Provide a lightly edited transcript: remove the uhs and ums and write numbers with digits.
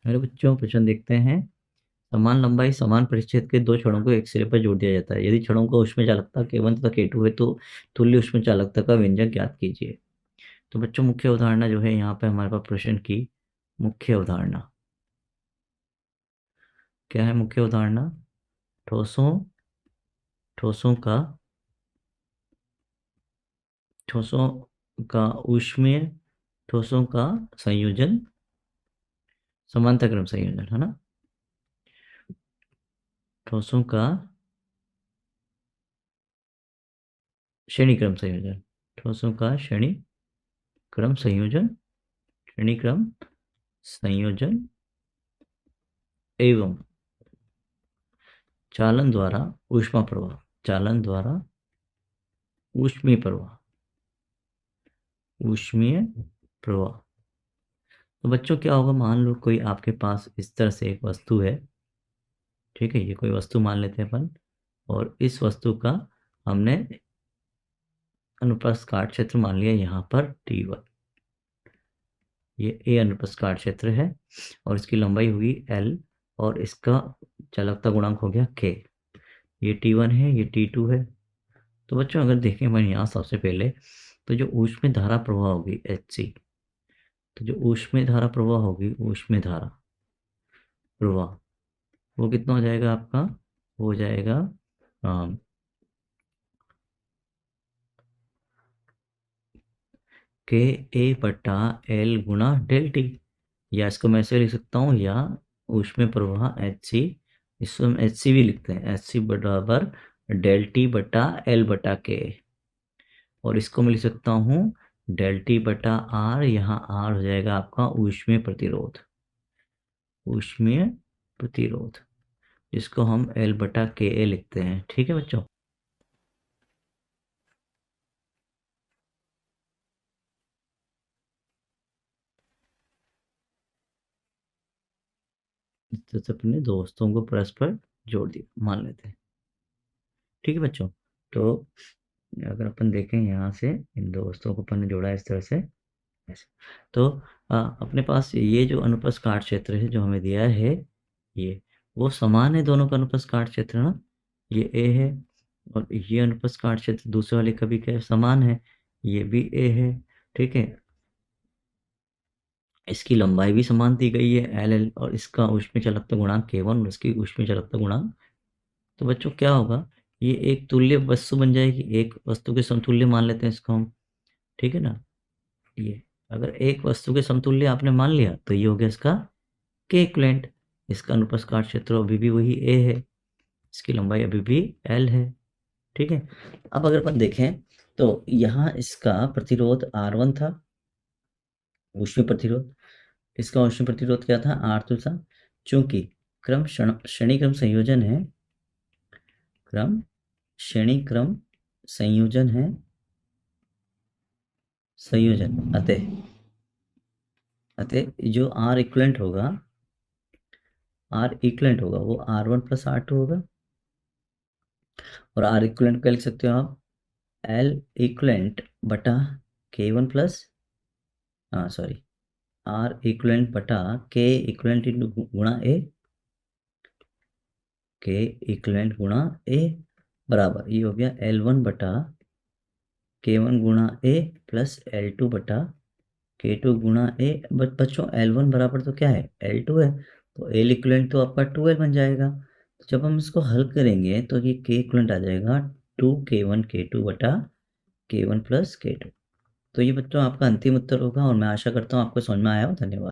मेरे बच्चों प्रश्न देखते हैं। समान लंबाई समान परिच्छेद के दो छड़ों को एक सिरे पर जोड़ दिया जाता है। यदि छड़ों का ऊष्मीय चालकता K1 तथा K2 है तो तुल्य ऊष्मीय चालकता का व्यंजक ज्ञात कीजिए। तो बच्चों मुख्य अवधारणा जो है यहाँ पे हमारे पास प्रश्न की मुख्य अवधारणा क्या है? मुख्य अवधारणा ठोसों ठोसों का ठोसों का ऊष्मीय ठोसों का संयोजन समांतर क्रम संयोजन है ना। ठोसों का श्रेणी क्रम संयोजन ठोसों का श्रेणी क्रम संयोजन श्रेणी क्रम संयोजन एवं चालन द्वारा ऊष्मा प्रवाह चालन द्वारा ऊष्मीय प्रवाह ऊष्मीय प्रवाह। तो बच्चों क्या होगा? मान लो कोई आपके पास इस तरह से एक वस्तु है, ठीक है, ये कोई वस्तु मान लेते हैं अपन, और इस वस्तु का हमने अनुप्रस्थ काट क्षेत्र मान लिया यहाँ पर T1। ये ए अनुप्रस्थ काट क्षेत्र है और इसकी लंबाई हुई L और इसका चालकता गुणांक हो गया K। ये T1 है, ये T2 है। तो बच्चों अगर देखें मैं यहाँ सबसे पहले तो जो ऊष्मीय धारा प्रवाह होगी HC, तो जो ऊष्मीय धारा प्रवाह होगी ऊष्मीय धारा प्रवाह वो कितना हो जाएगा आपका? हो जाएगा K A/L गुणा डेल टी, या इसको मैं ऐसे लिख सकता हूँ, या ऊष्मीय प्रवाह HC, इसको हम HC भी लिखते हैं, HC बराबर डेल टी बटा L बटा K। और इसको मैं लिख सकता हूँ डेल टी बटा R, यहाँ R हो जाएगा आपका ऊष्मीय प्रतिरोध ऊष्मीय प्रतिरोध, जिसको हम L बटा KA लिखते हैं। ठीक है बच्चों। तो अपने दोस्तों को परस्पर जोड़ दिया मान लेते हैं। ठीक है बच्चों। तो अगर अपन देखें यहाँ से इन दोस्तों को अपन ने जोड़ा इस तरह से ऐसे, तो अपने पास ये जो अनुप्रस्थ काट क्षेत्र है जो हमें दिया है, ये वो समान है दोनों का अनुप्रस्थ काट क्षेत्र ना। ये ए है और ये अनुप्रस्थ काट क्षेत्र दूसरे वाले का भी क्या है? समान है, ये भी ए है। ठीक है, इसकी लंबाई भी समान दी गई है एल एल, और इसका ऊष्मीय चालकता गुणांक K1 और इसकी ऊष्मीय चालकता गुणांक। तो बच्चों क्या होगा? ये एक तुल्य वस्तु बन जाएगी, एक वस्तु के समतुल्य मान लेते हैं इसको हम। ठीक है ना। ये अगर एक वस्तु के समतुल्य आपने मान लिया तो ये हो गया इसका के इक्विवेलेंट। इसका अनुप्रस्थ काट क्षेत्र अभी भी वही ए है, इसकी लंबाई अभी भी एल है। ठीक है। अब अगर अपन देखें तो यहाँ इसका प्रतिरोध R1 था, ऊष्मीय प्रतिरोध। इसका ऊष्मीय प्रतिरोध क्या था? R2 था। चूंकि क्रम श्रेणी क्रम संयोजन है, क्रम श्रेणी क्रम संयोजन है, संयोजन अतः जो R इक्विवेलेंट होगा वो R1 प्लस R2 होगा। और R इक्विवेलेंट क्या लिख सकते हो आप? L इक्विवेलेंट बटा K1 plus sorry R equivalent बटा K इक्विवेलेंट इंटू गुणा A, K इक्विवेलेंट गुणा A बराबर ये हो गया L1 बटा K1 गुणा A प्लस L2 बटा K2 गुणा A। बच्चों L1 बराबर तो क्या है? L2 है, तो L इक्विवेलेंट तो आपका 2L बन जाएगा। तो जब हम इसको हल करेंगे तो ये K इक्विवेलेंट आ जाएगा 2K1 K2 बटा K1 प्लस K2। तो ये बच्चों आपका अंतिम उत्तर होगा और मैं आशा करता हूँ आपको समझ में आया हो। धन्यवाद।